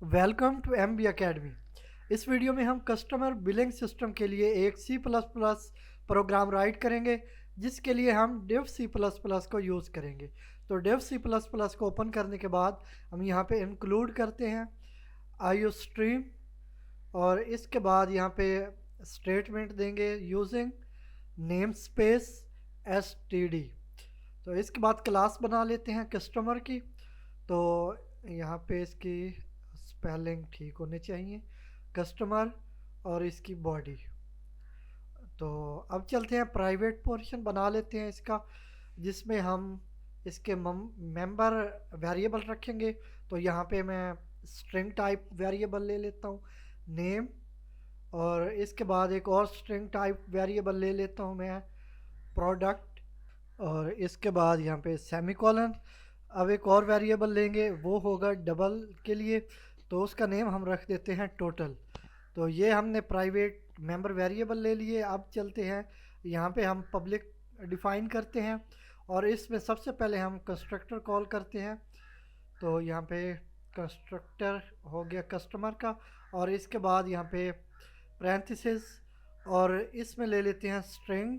Welcome to M B academy. इस वीडियो में हम कस्टमर बिलिंग सिस्टम के लिए एक C plus plus program write करेंगे, जिसके लिए हम डिव सी प्लस प्लस को यूज़ करेंगे। तो डिव सी प्लस प्लस को ओपन करने के बाद हम यहाँ पे इंक्लूड करते हैं आईओ स्ट्रीम, और इसके बाद यहाँ पे स्टेटमेंट देंगे using name space S T D. तो इसके बाद क्लास बना लेते हैं कस्टमर की। तो यहाँ पे इसकी स्पेलिंग ठीक होने चाहिए, कस्टमर और इसकी बॉडी। तो अब चलते हैं प्राइवेट पोर्शन बना लेते हैं इसका, जिसमें हम इसके मेंबर वेरिएबल रखेंगे। तो यहाँ पे मैं स्ट्रिंग टाइप वेरिएबल ले लेता हूँ, नेम, और इसके बाद एक और स्ट्रिंग टाइप वेरिएबल ले लेता हूँ मैं, प्रोडक्ट, और इसके बाद यहाँ पे सेमीकोलन। अब एक और वेरिएबल लेंगे, वो होगा डबल के लिए, तो उसका नेम हम रख देते हैं टोटल। तो ये हमने प्राइवेट मेंबर वेरिएबल ले लिए। अब चलते हैं यहाँ पे हम पब्लिक डिफाइन करते हैं, और इसमें सबसे पहले हम कंस्ट्रक्टर कॉल करते हैं। तो यहाँ पे कंस्ट्रक्टर हो गया कस्टमर का, और इसके बाद यहाँ पे पैरेंथेसिस, और इसमें ले लेते हैं स्ट्रिंग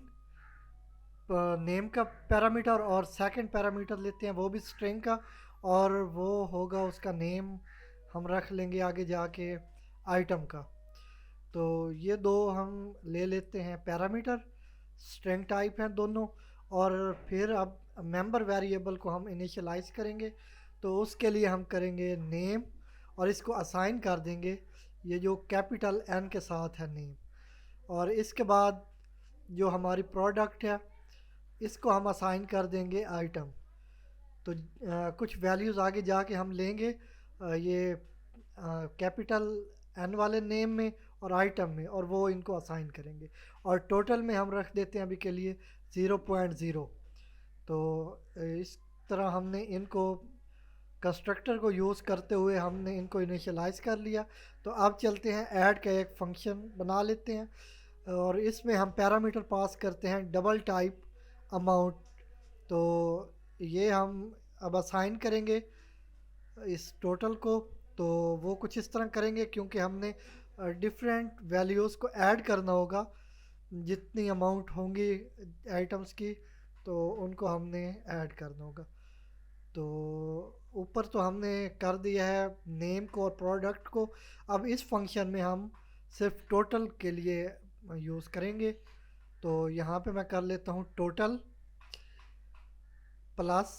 नेम का पैरामीटर, और सेकंड पैरामीटर लेते हैं वो भी स्ट्रिंग का, और वो होगा उसका नेम हम रख लेंगे आगे जाके आइटम का। तो ये दो हम ले लेते हैं पैरामीटर, स्ट्रिंग टाइप हैं दोनों। और फिर अब मेंबर वेरिएबल को हम इनिशियलाइज करेंगे। तो उसके लिए हम करेंगे नेम, और इसको असाइन कर देंगे ये जो कैपिटल एन के साथ है नेम। और इसके बाद जो हमारी प्रोडक्ट है, इसको हम असाइन कर देंगे आइटम। तो कुछ वैल्यूज़ आगे जाके हम लेंगे ये कैपिटल एन वाले नेम में और आइटम में, और वो इनको असाइन करेंगे। और टोटल में हम रख देते हैं अभी के लिए 0.0। तो इस तरह हमने इनको कंस्ट्रक्टर को यूज़ करते हुए हमने इनको इनिशियलाइज़ कर लिया। तो अब चलते हैं ऐड का एक फंक्शन बना लेते हैं, और इसमें हम पैरामीटर पास करते हैं डबल टाइप अमाउंट। तो ये हम अब असाइन करेंगे इस टोटल को। तो वो कुछ इस तरह करेंगे, क्योंकि हमने डिफरेंट वैल्यूज़ को ऐड करना होगा, जितनी अमाउंट होंगी आइटम्स की, तो उनको हमने ऐड करना होगा। तो ऊपर तो हमने कर दिया है नेम को और प्रोडक्ट को। अब इस फंक्शन में हम सिर्फ टोटल के लिए यूज़ करेंगे। तो यहाँ पे मैं कर लेता हूँ टोटल प्लस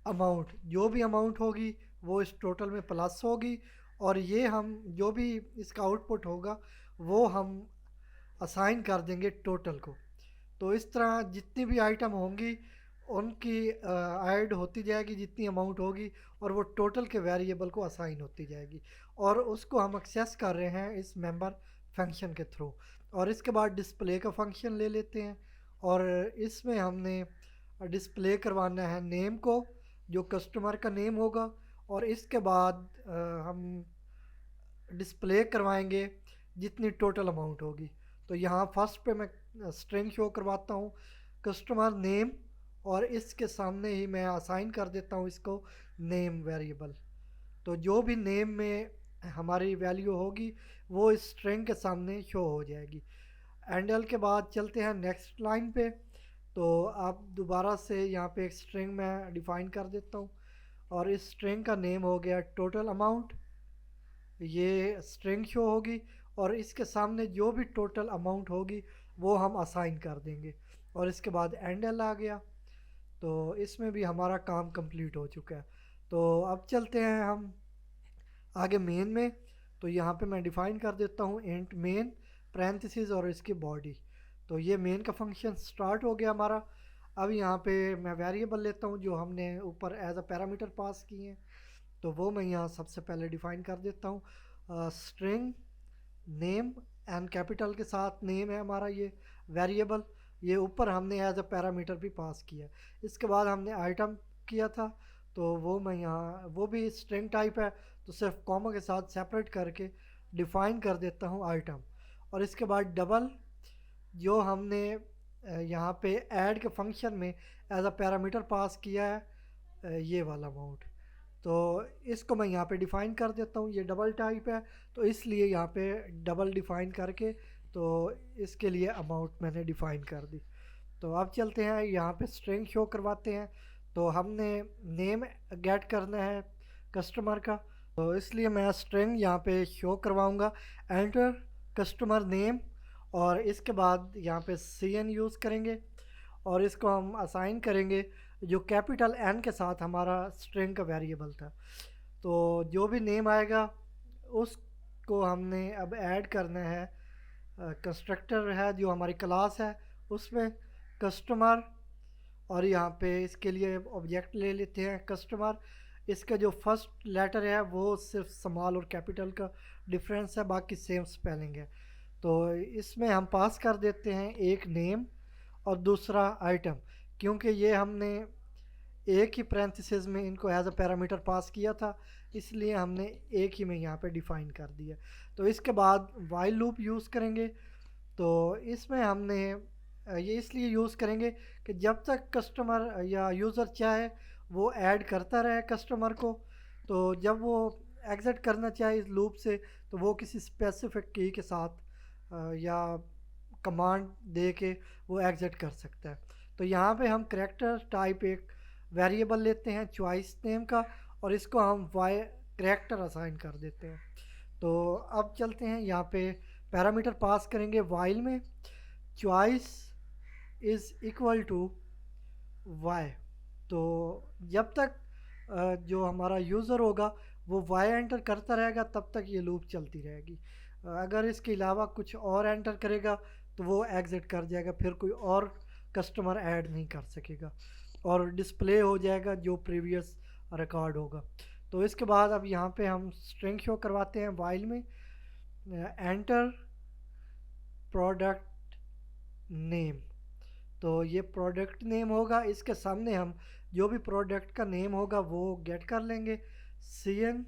अमाउंट, जो भी अमाउंट होगी वो इस टोटल में प्लस होगी, और ये हम जो भी इसका आउटपुट होगा वो हम असाइन कर देंगे टोटल को। तो इस तरह जितनी भी आइटम होंगी उनकी ऐड होती जाएगी जितनी अमाउंट होगी, और वो टोटल के वेरिएबल को असाइन होती जाएगी, और उसको हम एक्सेस कर रहे हैं इस मेंबर फंक्शन के थ्रू। और इसके बाद डिस्प्ले का फंक्शन ले लेते हैं, और इसमें हमने डिस्प्ले करवाना है नेम को, जो कस्टमर का नेम होगा। और इसके बाद हम डिस्प्ले करवाएंगे जितनी टोटल अमाउंट होगी। तो यहाँ फर्स्ट पे मैं स्ट्रिंग शो करवाता हूँ कस्टमर नेम, और इसके सामने ही मैं असाइन कर देता हूँ इसको नेम वेरिएबल। तो जो भी नेम में हमारी वैल्यू होगी वो इस स्ट्रिंग के सामने शो हो जाएगी। एंडल के बाद चलते हैं नेक्स्ट लाइन पे। तो आप दोबारा से यहाँ पे एक स्ट्रिंग में डिफ़ाइन कर देता हूँ, और इस स्ट्रिंग का नेम हो गया टोटल अमाउंट। ये स्ट्रिंग शो होगी, और इसके सामने जो भी टोटल अमाउंट होगी वो हम असाइन कर देंगे, और इसके बाद एंडल आ गया। तो इसमें भी हमारा काम कंप्लीट हो चुका है। तो अब चलते हैं हम आगे मेन में। तो यहाँ पे मैं डिफ़ाइन कर देता हूँ इंट मेन पैरेंथेसिस और इसकी बॉडी। तो ये मेन का फंक्शन स्टार्ट हो गया हमारा। अब यहाँ पे मैं वेरिएबल लेता हूँ जो हमने ऊपर एज अ पैरामीटर पास किए हैं। तो वो मैं यहाँ सबसे पहले डिफ़ाइन कर देता हूँ स्ट्रिंग नेम एंड कैपिटल के साथ नेम है हमारा ये वेरिएबल। ये ऊपर हमने एज अ पैरामीटर भी पास किया। इसके बाद हमने आइटम किया था, तो वो मैं यहाँ वो भी स्ट्रिंग टाइप है, तो सिर्फ कॉमा के साथ सेपरेट करके डिफ़ाइन कर देता हूँ आइटम। और इसके बाद डबल, जो हमने यहाँ पे ऐड के फंक्शन में एज अ पैरामीटर पास किया है ये वाला अमाउंट। तो इसको मैं यहाँ पे डिफ़ाइन कर देता हूँ। ये डबल टाइप है तो इसलिए यहाँ पे डबल डिफ़ाइन करके तो इसके लिए अमाउंट मैंने डिफ़ाइन कर दी। तो अब चलते हैं यहाँ पे स्ट्रिंग शो करवाते हैं। तो हमने नेम गेट करना है कस्टमर का, तो इसलिए मैं स्ट्रिंग यहाँ पे शो करवाऊँगा एंटर कस्टमर नेम, और इसके बाद यहाँ पे CN यूज़ करेंगे और इसको हम असाइन करेंगे जो कैपिटल N के साथ हमारा स्ट्रिंग का वेरिएबल था। तो जो भी नेम आएगा उसको हमने अब ऐड करना है कंस्ट्रक्टर है जो हमारी क्लास है उसमें कस्टमर, और यहाँ पे इसके लिए ऑब्जेक्ट ले लेते हैं कस्टमर। इसका जो फर्स्ट लेटर है वो सिर्फ स्मॉल और कैपिटल का डिफरेंस है, बाकी सेम स्पेलिंग है। तो इसमें हम पास कर देते हैं एक नेम और दूसरा आइटम, क्योंकि ये हमने एक ही पैरेंथेसिस में इनको एज अ पैरामीटर पास किया था, इसलिए हमने एक ही में यहाँ पे डिफ़ाइन कर दिया। तो इसके बाद वाइल लूप यूज़ करेंगे। तो इसमें हमने ये इसलिए यूज़ करेंगे कि जब तक कस्टमर या यूज़र चाहे वो ऐड करता रहे कस्टमर को, तो जब वो एग्ज़िट करना चाहे इस लूप से तो वो किसी स्पेसिफिक की के साथ या कमांड दे के वो एग्ज़िट कर सकता है। तो यहाँ पे हम करैक्टर टाइप एक वेरिएबल लेते हैं चॉइस नेम का और इसको हम वाई करैक्टर असाइन कर देते हैं। तो अब चलते हैं यहाँ पे पैरामीटर पास करेंगे वाइल में choice is equal to Y. तो जब तक जो हमारा यूज़र होगा वो वाई एंटर करता रहेगा तब तक ये लूप चलती रहेगी। अगर इसके अलावा कुछ और एंटर करेगा तो वो एग्ज़िट कर जाएगा, फिर कोई और कस्टमर ऐड नहीं कर सकेगा और डिस्प्ले हो जाएगा जो प्रीवियस रिकॉर्ड होगा। तो इसके बाद अब यहाँ पे हम स्ट्रिंग शो करवाते हैं वाइल में एंटर प्रोडक्ट नेम। तो ये प्रोडक्ट नेम होगा, इसके सामने हम जो भी प्रोडक्ट का नेम होगा वो गेट कर लेंगे CN,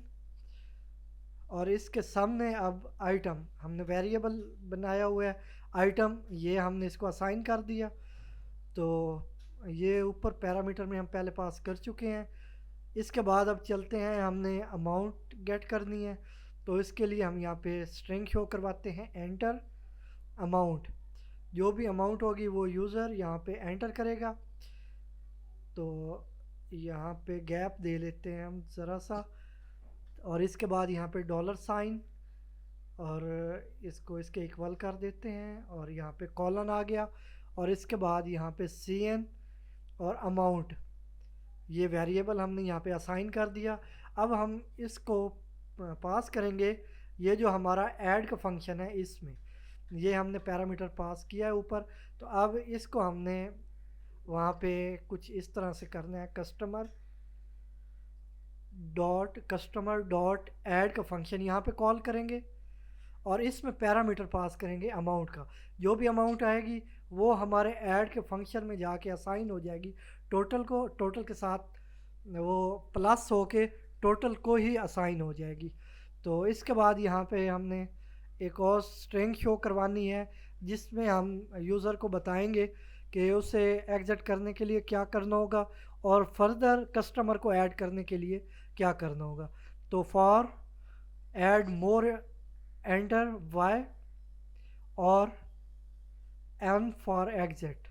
और इसके सामने अब आइटम हमने वेरिएबल बनाया हुआ है आइटम, ये हमने इसको असाइन कर दिया। तो ये ऊपर पैरामीटर में हम पहले पास कर चुके हैं। इसके बाद अब चलते हैं हमने अमाउंट गेट करनी है। तो इसके लिए हम यहाँ पे स्ट्रिंग शो करवाते हैं एंटर अमाउंट। जो भी अमाउंट होगी वो यूज़र यहाँ पे एंटर करेगा। तो यहाँ पे गैप दे लेते हैं हम ज़रा सा, और इसके बाद यहाँ पे डॉलर साइन और इसको इसके इक्वल कर देते हैं और यहाँ पे कॉलन आ गया, और इसके बाद यहाँ पे CN और अमाउंट ये वेरिएबल हमने यहाँ पे असाइन कर दिया। अब हम इसको पास करेंगे ये जो हमारा ऐड का फंक्शन है इसमें, ये हमने पैरामीटर पास किया है ऊपर। तो अब इसको हमने वहाँ पे कुछ इस तरह से करना है कस्टमर डॉट ऐड का फंक्शन यहाँ पे कॉल करेंगे और इसमें पैरामीटर पास करेंगे अमाउंट का। जो भी अमाउंट आएगी वो हमारे ऐड के फंक्शन में जाके असाइन हो जाएगी टोटल को, टोटल के साथ वो प्लस होके टोटल को ही असाइन हो जाएगी। तो इसके बाद यहाँ पे हमने एक और स्ट्रिंग शो करवानी है जिसमें हम यूज़र को बताएंगे कि उसे एग्ज़िट करने के लिए क्या करना होगा और फर्दर कस्टमर को ऐड करने के लिए क्या करना होगा। तो for add more enter Y और N फॉर एग्ज़िट।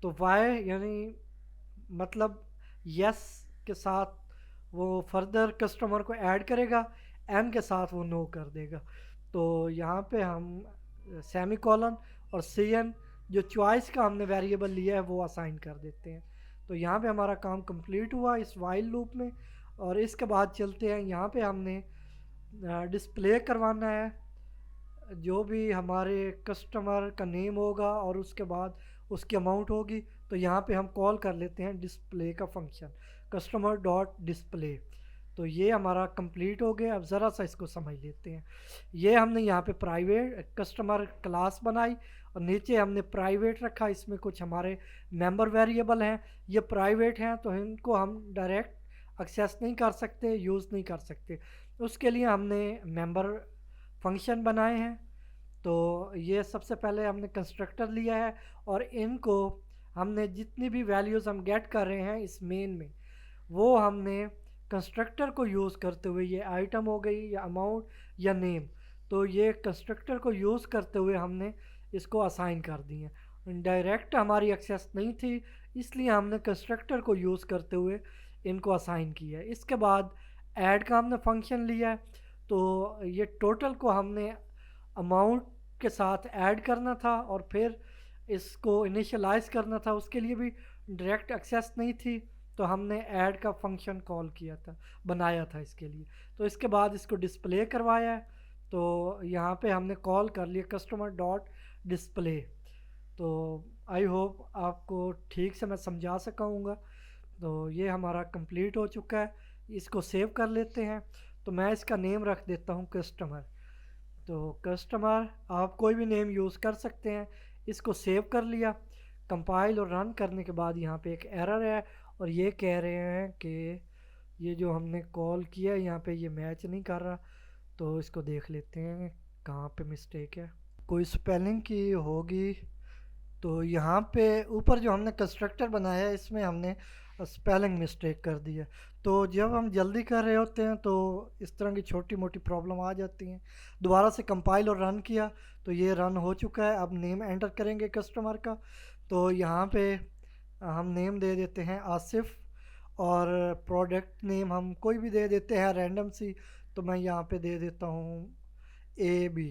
तो वाई यानी मतलब यस के साथ वो फर्दर कस्टमर को ऐड करेगा, N के साथ वो नो कर देगा। तो यहाँ पे हम सेमी कॉलन और CN जो चॉइस का हमने वेरिएबल लिया है वो असाइन कर देते हैं। तो यहाँ पे हमारा काम कंप्लीट हुआ इस वाइल लूप में। और इसके बाद चलते हैं यहाँ पे हमने डिस्प्ले करवाना है जो भी हमारे कस्टमर का नेम होगा और उसके बाद उसकी अमाउंट होगी। तो यहाँ पे हम कॉल कर लेते हैं डिस्प्ले का फंक्शन कस्टमर डॉट डिस्प्ले। तो ये हमारा कंप्लीट हो गया। अब ज़रा सा इसको समझ लेते हैं। ये हमने यहाँ पे प्राइवेट कस्टमर क्लास बनाई और नीचे हमने प्राइवेट रखा, इसमें कुछ हमारे मेंबर वेरिएबल हैं, ये प्राइवेट हैं तो इनको हम डायरेक्ट एक्सेस नहीं कर सकते, यूज़ नहीं कर सकते। उसके लिए हमने मेंबर फंक्शन बनाए हैं। तो ये सबसे पहले हमने कंस्ट्रक्टर लिया है और इनको हमने जितनी भी वैल्यूज़ हम गेट कर रहे हैं इस मेन में वो हमने कंस्ट्रक्टर को यूज़ करते हुए, ये आइटम हो गई या अमाउंट या नेम, तो ये कंस्ट्रक्टर को यूज़ करते हुए हमने इसको असाइन कर दी है। डायरेक्ट हमारी एक्सेस नहीं थी, इसलिए हमने कंस्ट्रक्टर को यूज़ करते हुए इनको असाइन किया है। इसके बाद ऐड का हमने फंक्शन लिया है, तो ये टोटल को हमने अमाउंट के साथ ऐड करना था और फिर इसको इनिशियलाइज करना था। उसके लिए भी डायरेक्ट एक्सेस नहीं थी, तो हमने ऐड का फंक्शन कॉल किया था, बनाया था इसके लिए। तो इसके बाद इसको डिस्प्ले करवाया है, तो यहाँ पे हमने कॉल कर लिया कस्टमर डॉट डिस्प्ले। तो आई होप आपको ठीक से मैं समझा सका हूँगा। तो ये हमारा कंप्लीट हो चुका है, इसको सेव कर लेते हैं। तो मैं इसका नेम रख देता हूँ कस्टमर। तो कस्टमर आप कोई भी नेम यूज़ कर सकते हैं। इसको सेव कर लिया। कंपाइल और रन करने के बाद यहाँ पे एक एरर है और ये कह रहे हैं कि ये जो हमने कॉल किया है यहाँ पे ये मैच नहीं कर रहा। तो इसको देख लेते हैं कहाँ पे मिस्टेक है, कोई स्पेलिंग की होगी। तो यहाँ पे ऊपर जो हमने कंस्ट्रक्टर बनाया है इसमें हमने स्पेलिंग मिस्टेक कर दी है। तो जब हम जल्दी कर रहे होते हैं तो इस तरह की छोटी मोटी प्रॉब्लम आ जाती हैं। दोबारा से कंपाइल और रन किया तो ये रन हो चुका है। अब नेम एंटर करेंगे कस्टमर का। तो यहाँ पे हम नेम दे देते हैं आसिफ और प्रोडक्ट नेम हम कोई भी दे देते हैं रैंडम सी। तो मैं यहाँ पे दे देता हूँ AB।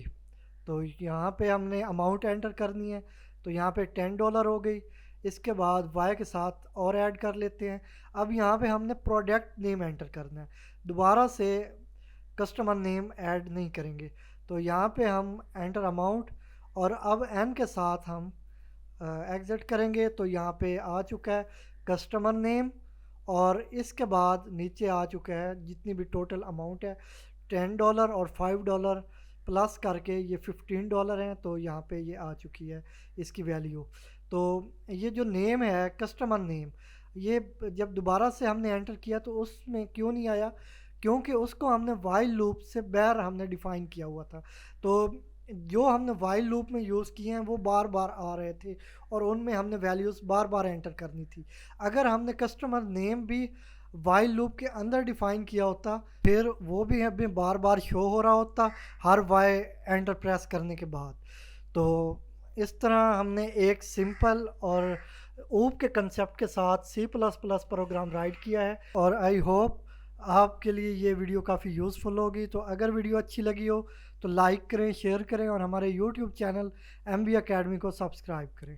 तो यहाँ पे हमने अमाउंट एंटर करनी है, तो यहाँ पे $10 हो गई। इसके बाद वाई के साथ और ऐड कर लेते हैं। अब यहाँ पे हमने प्रोडक्ट नेम एंटर करना है, दोबारा से कस्टमर नेम ऐड नहीं करेंगे। तो यहाँ पे हम एंटर अमाउंट और अब एन के साथ हम एग्ज़िट करेंगे। तो यहाँ पे आ चुका है कस्टमर नेम और इसके बाद नीचे आ चुका है जितनी भी टोटल अमाउंट है $10 और $5 प्लस करके ये $15 हैं। तो यहाँ पे ये आ चुकी है इसकी वैल्यू। तो ये जो नेम है कस्टमर नेम, ये जब दोबारा से हमने एंटर किया तो उसमें क्यों नहीं आया, क्योंकि उसको हमने वाइल लूप से बाहर हमने डिफ़ाइन किया हुआ था। तो जो हमने वाइल लूप में यूज़ किए हैं वो बार बार आ रहे थे और उनमें हमने वैल्यूज़ बार बार एंटर करनी थी। अगर हमने कस्टमर नेम भी वाइल लूप के अंदर डिफ़ाइन किया होता फिर वो भी हमें बार बार शो हो रहा होता हर वाई एंटर प्रेस करने के बाद। तो इस तरह हमने एक सिंपल और ऊप के कंसेप्ट के साथ C++ प्रोग्राम राइट किया है और आई होप आपके लिए ये वीडियो काफ़ी यूज़फुल होगी। तो अगर वीडियो अच्छी लगी हो तो लाइक करें, शेयर करें और हमारे YouTube चैनल MB Academy को सब्सक्राइब करें।